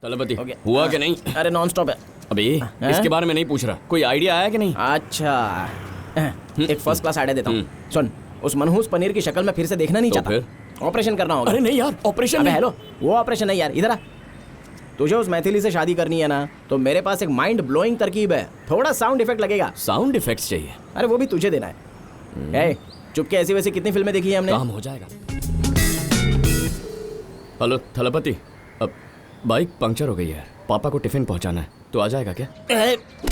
तलपति हुआ कि नहीं? अरे नॉन स्टॉप है अबे इसके बारे में नहीं पूछ रहा, कोई आइडिया आया कि नहीं? अच्छा एक फर्स्ट क्लास आइडिया देता हूँ। सुन, उस मनहूस पनीर की शक्ल में फिर से देखना नहीं तो चाहता। ऑपरेशन करना होगा। अरे नहीं यार, ऑपरेशन अबे नहीं। हेलो, वो ऑपरेशन नहीं यार, इधर आ। तुझे उस मैथिली से शादी करनी है ना, तो मेरे पास एक माइंड ब्लोइंग तरकीब है। थोड़ा साउंड इफेक्ट लगेगा। साउंड इफेक्ट्स चाहिए? अरे वो भी तुझे देना है। चुपके ऐसी वैसी कितनी फिल्में देखी है हमने। काम हो जाएगा। हेलो थलपति, अब बाइक पंक्चर हो गई है, पापा को टिफिन पहुंचाना है, तो आ जाएगा क्या?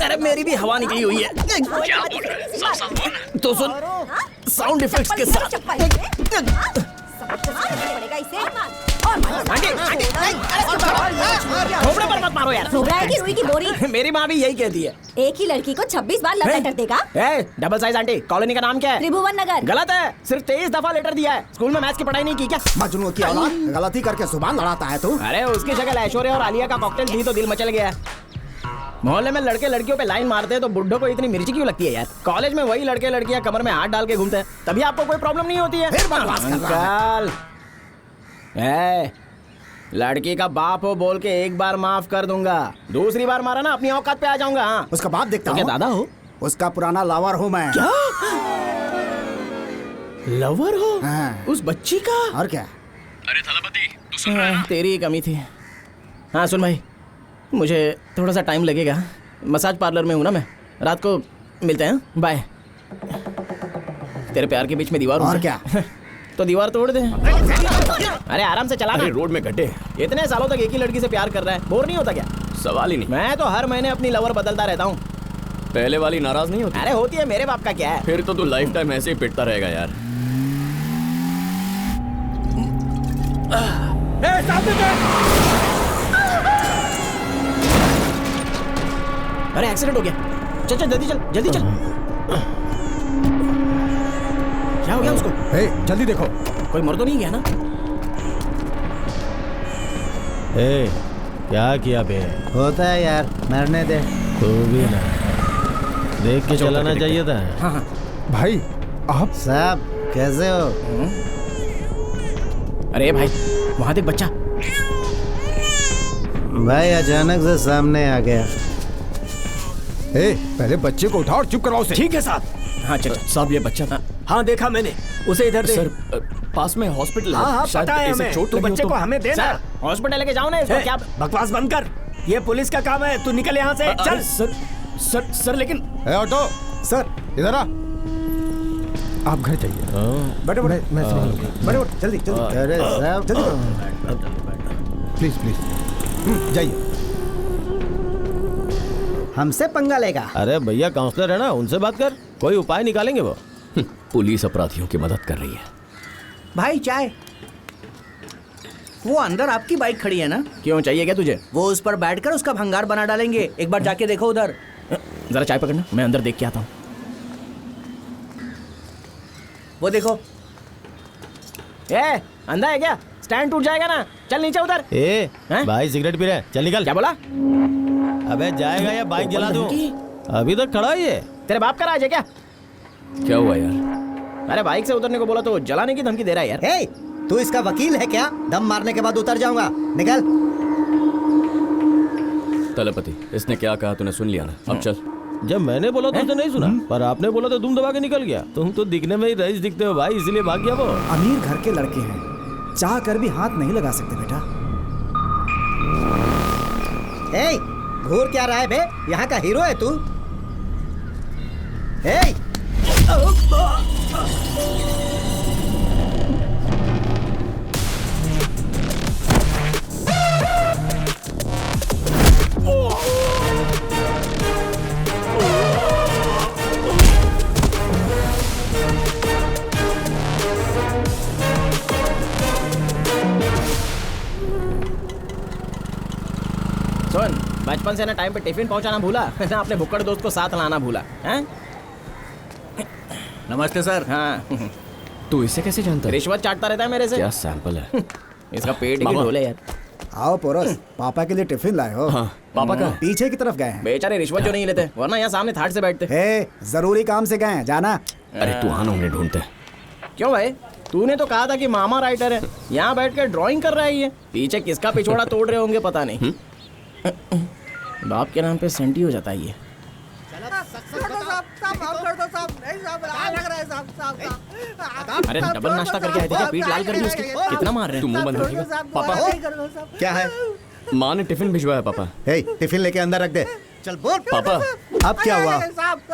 अरे मेरी भी हवा निकली हुई है। क्या बोल रहे हैं? साफ तो सुन, साउंड इफेक्ट्स के साथ। थोपड़े पर मत मारो यार। थोपड़ा है कि रुई की बोरी? मेरी माँ भी यही कहती है। एक ही लड़की को 26 बार लव लेटर देगा? डबल साइज आंटी, कॉलोनी का नाम क्या है? त्रिभुवन नगर। गलत है, सिर्फ 23 दफा लेटर दिया है। स्कूल में मैथ्स की पढ़ाई नहीं की क्या? मजनू की औलाद, गलती करके जुबान लड़ाता है तू। अरे उसकी जगह ऐश्वर्या और आलिया का कॉकटेल दी तो दिल मचल गया है। मोहल्ले में लड़के लड़कियों पे लाइन मारते हैं तो बुड्ढों को इतनी मिर्ची क्यों लगती है यार? कॉलेज में वही लड़के लड़कियां कमर में हाथ डाल के घूमते हैं, तभी आपको कोई प्रॉब्लम नहीं होती है। फिर बकवास कर रहा है। अंकल, लड़की का बाप हो बोल के एक बार माफ कर दूंगा, दूसरी बार मारा ना अपनी औकात पे आ जाऊंगा। हाँ, उसका बाप देखता तो क्या हूँ। दादा हो? उसका पुराना लवर हूँ मैं। क्या लवर हो? हाँ। उस बच्ची का? और क्या? अरे थलपति, तू सुन रहा है ना? तेरी ही कमी थी। हाँ सुन भाई, मुझे थोड़ा सा टाइम लगेगा, मसाज पार्लर में हूँ ना मैं, रात को मिलते हैं। बाय। तेरे प्यार के बीच में दीवार और क्या? तो दीवार तोड़ दे। अरे आराम से चला अरे ना। रोड में गड्ढे। इतने सालों तक एक ही लड़की से प्यार कर रहा है, बोर नहीं होता क्या? सवाल ही नहीं। मैं तो हर महीने अपनी लवर बदलता रहता हूँ। पहले वाली नाराज नहीं होती? अरे होती है, मेरे बाप का क्या है। फिर तो तू लाइफ टाइम ऐसे ही पिटता रहेगा यार। अरे एक्सीडेंट हो गया। चल चल जल्दी चल, जल्दी चल। क्या हो गया उसको? जल्दी देखो। कोई मर तो नहीं गया ना? ए, क्या किया बे? होता है यार, मरने दे। तू भी ना देख के चलाना चाहिए था। हाँ हाँ। भाई आप साहब कैसे हो? अरे भाई, वहां देख बच्चा। भाई अचानक से सामने आ गया। पहले बच्चे को उठाओ और चुप करवाओ उसे। ठीक है साहब। हाँ चल। साहब ये बच्चा था। हाँ देखा मैंने, उसे इधर दे। सर पास में हॉस्पिटल है। हाँ शायद पता है इसे हमें, चोट तू लगी हो बच्चे तो- को हमें देना। सर हॉस्पिटल लेके जाओ ना इसको। क्या बकवास बंद कर, ये पुलिस का काम है, तू निकल यहाँ से। अरे चल। सर लेकिन ऑटो सर इधर आ। आप घर जाइए। बैठो मैं संभालूंगा। बैठो जल्दी जल्दी। अरे साहब जल्दी प्लीज प्लीज जाइए। हमसे पंगा लेगा। अरे भैया काउंसलर है ना, उनसे बात कर, कोई उपाय निकालेंगे वो। पुलिस अपराधियों की मदद कर रही है। भाई चाय। वो अंदर आपकी बाइक खड़ी है ना, क्यों चाहिए क्या तुझे? वो उस पर बैठकर उसका भंगार बना डालेंगे। एक बार जाके देखो उधर। जरा चाय पकड़ना, मैं अंदर देख के आता हूँ। वो देखो। अंधा है क्या? स्टैंड टूट जाएगा ना। चल नीचे उतर। ए हैं? भाई सिगरेट पी रहे हैं, चल निकल। क्या बोला? अबे जाएगा या बाइक जला दूं? अभी तक खड़ा ही है। तेरे बाप का राज है क्या? क्या हुआ यार? अरे बाइक से उतरने को बोला तो जलाने की धमकी दे रहा है यार। हे, तू इसका वकील है क्या? दम मारने के बाद उतर जाऊंगा। निकल। तलपति, इसने क्या कहा तूने सुन लिया ना? अब चल। जब मैंने बोला तो उसे नहीं सुना, पर आपने बोला तो तुम दबा के निकल गया। तुम तो दिखने में ही रईस दिखते हो भाई, इसलिए भाग गया वो। अमीर घर के लड़के हैं, चाह कर भी हाथ नहीं लगा सकते बेटा। हे, घूर क्या रहा है बे? यहाँ का हीरो है तू। हे, सुन, बचपन से ना टाइम पे टिफिन पहुंचाना भूला ना अपने भुक्कड़ दोस्त को साथ लाना भूला हैं? नमस्ते सर। हाँ। तू इसे कैसे जानता है? रिश्वत चाटता रहता है मेरे से। क्या सैंपल है? इसका पेट ही मामा। ढोले यार। आओ पोरस, पापा के लिए टिफिन लाए हो? हाँ, पापा का पीछे की तरफ गए हैं। बेचारे रिश्वत जो नहीं लेते, वरना यहाँ सामने थाट से बैठते। हे, जरूरी काम से गए हैं, जाना। अरे तू आना, उन्हें ढूंढते। क्यों भाई? तूने तो कहा था कि मामा राइटर है, यहाँ बैठ कर ड्राइंग कर रहा है ये। पीछे किसका पिछोड़ा तोड़ रहे होंगे पता नहीं। बाप के नाम पे सेंटी हो जाता है ये। अरे डबल नाश्ता करके आए थे क्या? पीठ लाल कर दी उसकी। कितना मार रहे तू हैं? मुंह बंद रखिएगा पापा। क्या है? माँ ने टिफिन भिजवाया पापा। हे, टिफिन लेके अंदर रख दे। चल बोल पापा अब क्या हुआ?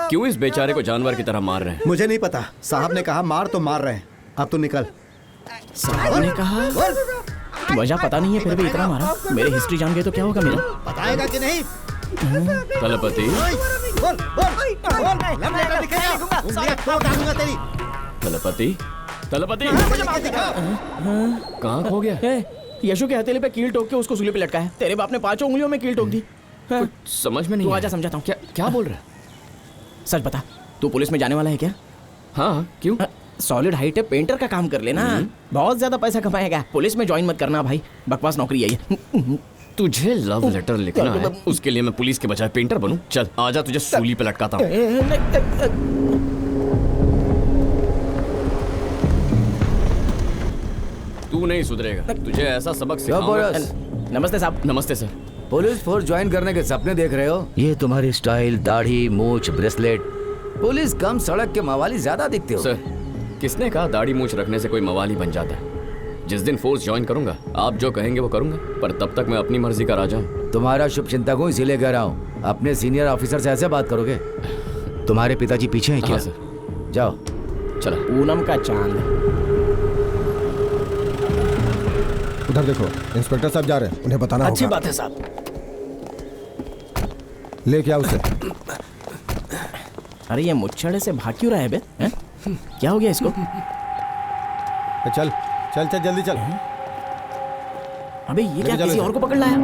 क्यों इस बेचारे को जानवर की तरह मार रहे हैं? मुझे नहीं पता, साहब ने कहा मार तो मार रहे हैं। अब तू निकल। साहब ने कहा वजह पता नहीं है फिर भी इतना मारा। मेरे हिस्ट्री जान गए तो क्या होगा मेरा? बताएगा कि नहीं? तलपति बोल बोल बोल, लव लेटर लिखेगा, उंगलियां तोड़ डालूंगा तेरी। तलपति तलपति कहाँ खो गया? ए, यशु के हथेली पे कील ठोक के उसको सूली पे लटका है। तेरे बाप ने 5 उंगलियों में कील ठोक दी। हाँ। समझ में नहीं तू आया। आजा समझाता हूँ। क्या क्या बोल रहा है? सच बता, तू पुलिस में जाने वाला है क्या? हाँ क्यों? सॉलिड हाइट है, पेंटर का काम कर लेना, बहुत ज्यादा पैसा कमाएगा। पुलिस में ज्वाइन मत करना भाई, बकवास नौकरी है ये। तुझे लव लेटर लिखना है, उसके लिए मैं पुलिस के बजाय पेंटर बनूं? चल आजा, तुझे सूली पे लटकाता हूँ। तू नहीं सुधरेगा, तुझे ऐसा सबक सिखाऊंगा। नमस्ते साहब। नमस्ते सर। पुलिस फोर्स ज्वाइन करने के सपने देख रहे हो? ये तुम्हारी स्टाइल, दाढ़ी, मूछ, ब्रेसलेट, पुलिस कम सड़क के मवाली ज्यादा दिखते हो। सर किसने कहा दाढ़ी मूछ रखने से कोई मवाली बन जाता है? जिस दिन फोर्स ज्वाइन करूंगा आप जो कहेंगे वो करूंगा, पर तब तक मैं अपनी मर्जी का राजा हूँ। तुम्हारा शुभ चिंतक हूँ इसीलिए कह रहा हूँ। अपने सीनियर ऑफिसर से ऐसे बात करोगे? तुम्हारे पिताजी पीछे हैं क्या? हाँ सर। जाओ। चला। पूनम का चांद। उधर देखो, इंस्पेक्टर साहब जा रहे हैं, उन्हें बताना अच्छी होगा। बात है साहब। ले क्या उसे? अरे ये मुच्छड़े से भाग क्यों रहा है बे? हैं? क्या हो गया इसको? चल चल चल जल्दी चल। अबे ये क्या चलो किसी इसे। और को पकड़ लाया?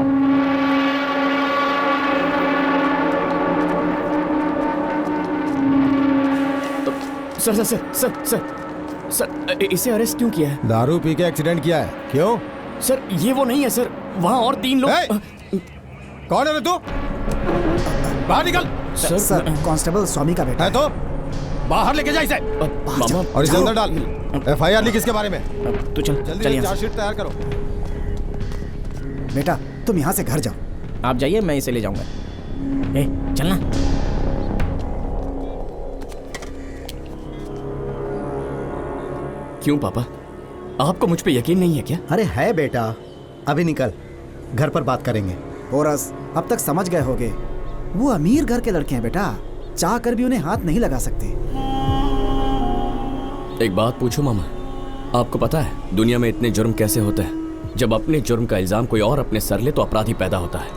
Sir sir sir sir sir sir इसे अरेस्ट क्यों किया है? दारू पी के एक्सीडेंट किया है। क्यों? सर ये वो नहीं है सर, वहाँ और 3 लोग। ए! कौन है रे तू? बाहर निकल। सर कांस्टेबल स्वामी का बेटा है तो बाहर लेके जा इसे मामा और इसे अंदर डाल। FIR लिख इसके बारे में। तू चल जल्दी चल यहाँ से। चार्जशीट तैयार करो। बेटा तुम यहाँ से घर जाओ। आप जाइए, मैं इसे ले जाऊंगा। ए चलना। क्यों पापा, आपको मुझ पे यकीन नहीं है क्या? अरे है बेटा, अभी निकल, घर पर बात करेंगे। पोरस अब तक समझ गए होगे, वो अमीर घर के लड़के हैं बेटा, चाह कर भी उन्हें हाथ नहीं लगा सकते। एक बात पूछो मामा, आपको पता है दुनिया में इतने जुर्म कैसे होते हैं? जब अपने जुर्म का इल्जाम कोई और अपने सर ले तो अपराधी पैदा होता है।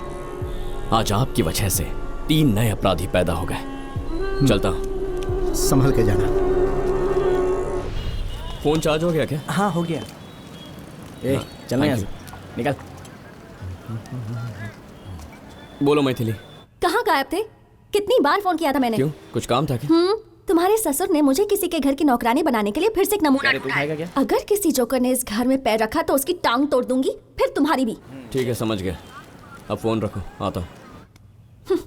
आज आपकी वजह से 3 नए अपराधी पैदा हो गए। चलता हूं। संभल के जाना। फोन चार्ज हो गया क्या? हाँ हो गया। ए चलना यहाँ से, निकल। बोलो मैथिली। कहाँ गायब थे? कितनी बार फोन किया था मैंने। क्यों, कुछ काम था क्या? तुम्हारे ससुर ने मुझे किसी के घर की नौकरानी बनाने के लिए फिर से एक नमूना अरे तू खाएगा क्या? अगर किसी जोकर ने इस घर में पैर रखा तो उसकी टांग तोड़ दूंगी, फिर तुम्हारी भी। ठीक है समझ गया, अब फोन रखो, आता हूँ।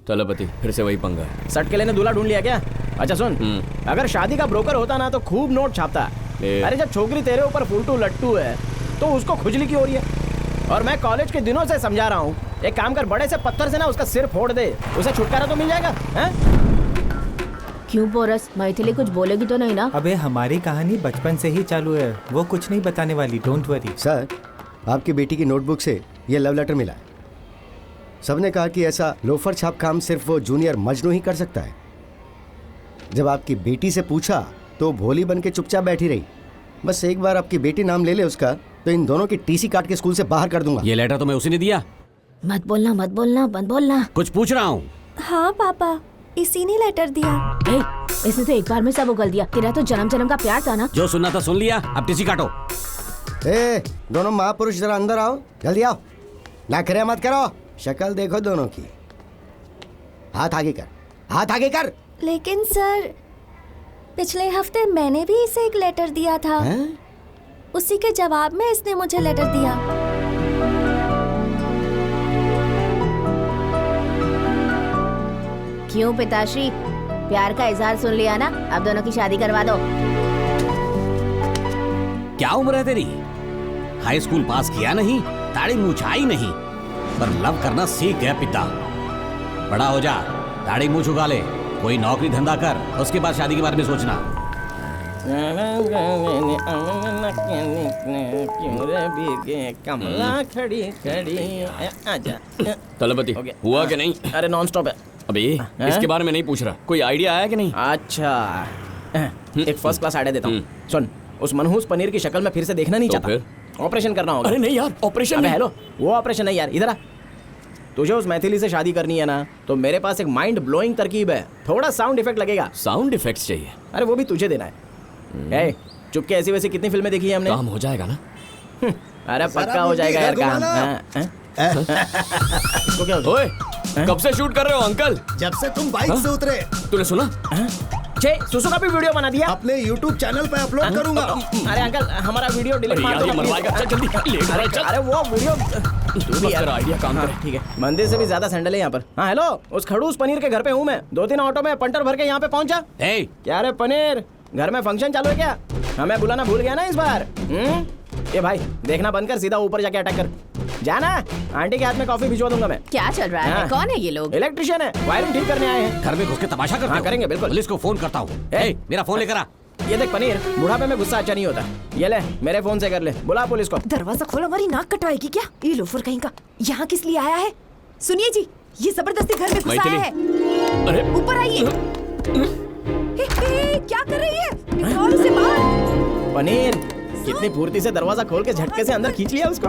तलपति फिर से वही पंगा है। सट के लेने दूल्हा ढूंढ लिया क्या? अच्छा सुन, अगर शादी का ब्रोकर होता ना तो खूब नोट छापता। अरे जब छोकरी तेरे ऊपर फुलटू लट्टू है तो उसको खुजली की हो रही है। और मैं कॉलेज के दिनों से समझा रहा हूँ, एक काम कर, बड़े से पत्थर से ना उसका सिर फोड़ दे, उसे छुटकारा तो मिल जाएगा। हैं? क्यों बोरस, मैथिली कुछ बोलेगी तो नहीं ना? अबे हमारी कहानी बचपन से ही चालू है, वो कुछ नहीं बताने वाली, डोंट वरी। सर, आपकी बेटी की नोटबुक से ये लव लेटर मिला है। सबने कहा कि ऐसा लोफर छाप काम सिर्फ वो जूनियर मजनू ही कर सकता है। जब आपकी बेटी से पूछा तो भोली बन के चुपचाप बैठी रही। बस एक बार आपकी बेटी नाम ले ले उसका तो इन दोनों की टीसी काट के स्कूल से बाहर कर दूंगा। ये लेटर तो मैं उसी ने दिया। मत बोलना मत बोलना मत बोलना। कुछ पूछ रहा हूँ। हाँ पापा, इसी ने लेटर दिया। ए, इसने तो एक बार में सब उगल दिया। तेरा तो जन्म जन्म का प्यार था ना। जो सुनना था सुन लिया, अब टीसी काटो। ए, दोनों महापुरुष जरा अंदर आओ, जल्दी आओ, नखरे मत करो, शक्ल देखो दोनों की। हाथ आगे कर, हाथ आगे कर। लेकिन सर, पिछले हफ्ते मैंने भी इसे एक लेटर दिया था। उसी के जवाब में इसने मुझे लेटर दिया। क्यों पिताश्री, प्यार का इजहार सुन लिया ना? अब दोनों की शादी करवा दो। क्या उम्र है तेरी? हाई स्कूल पास किया नहीं, दाढ़ी मूछ आई नहीं, पर लव करना सीख गया पिता। बड़ा हो जा, दाढ़ी मुंह झुका ले, कोई नौकरी धंधा कर, उसके बाद शादी के बारे में सोचना। कमला खड़ी खड़ी आजा। तलपति हुआ कि नहीं? अरे नॉन स्टॉप है अबे इसके बारे में नहीं पूछ रहा, कोई आइडिया आया कि नहीं? अच्छा एक फर्स्ट क्लास आइडिया देता हूँ। सुन, उस मनहूस पनीर की शक्ल में फिर से देखना नहीं तो चाहता। ऑपरेशन करना होगा। अरे नहीं यार, ऑपरेशन अबे नहीं। हेलो, वो ऑपरेशन नहीं यार, इधर आ। तुझे उस मैथिली से शादी करनी है ना, तो मेरे पास एक माइंड ब्लोइंग तरकीब है। थोड़ा साउंड इफेक्ट लगेगा। साउंड इफेक्ट्स चाहिए? अरे वो भी तुझे देना है। चुपके ऐसी वैसी कितनी फिल्में देखी है हमने? काम हो जाएगा ना? अरे पक्का हो जाएगा यार काम। इसको क्या ओए, कब से शूट कर रहे हो अंकल? जब से तुम बाइक से उतरे। तूने सुना? सुसु का भी वीडियो बना दिया। अपने YouTube चैनल पे अपलोड करूंगा। अरे अंकल, हमारा वीडियो डिलीट मार दो। चल जल्दी लेट हो रहा है, चल। अरे वो वीडियो तू भी यार आइडिया काम कर। ठीक है, मंदिर से भी ज्यादा सैंडल है यहाँ पर। हाँ हेलो, उस खड़ूस पनीर के घर पे हूँ मैं। 2-3 ऑटो में पंटर भर के यहाँ पे पहुंचा। क्या रे पनीर, घर में फंक्शन चालू है क्या? हमें बुलाना भूल गया ना इस बार? ये भाई देखना बंद कर, सीधा ऊपर जाके अटैक कर। जाना, आंटी के हाथ में कॉफी भिजवा दूंगा मैं। क्या चल रहा है? कौन है ये लोग? इलेक्ट्रिशियन है, वायरिंग ठीक करने आए हैं। घर में घुस के तमाशा करते हो? करेंगे बिल्कुल। पुलिस को फोन करता हूँ। मेरा फोन लेकर आ। ये देख पनीर, बुढ़ापे में गुस्सा अच्छा नहीं होता। ये ले, मेरे फोन से कर ले, बुला पुलिस को। दरवाजा खोल, हमारी नाक कटवाएगी क्या? ये लोफर कहीं का यहाँ किस लिए आया है? सुनिए जी, ये जबरदस्ती घर में घुसा है। अरे ऊपर आइए। क्या कर रही है? निकाल उसे बाहर। पनीर कितनी फुर्ती से दरवाजा खोल के झटके से अंदर खींच लिया उसको।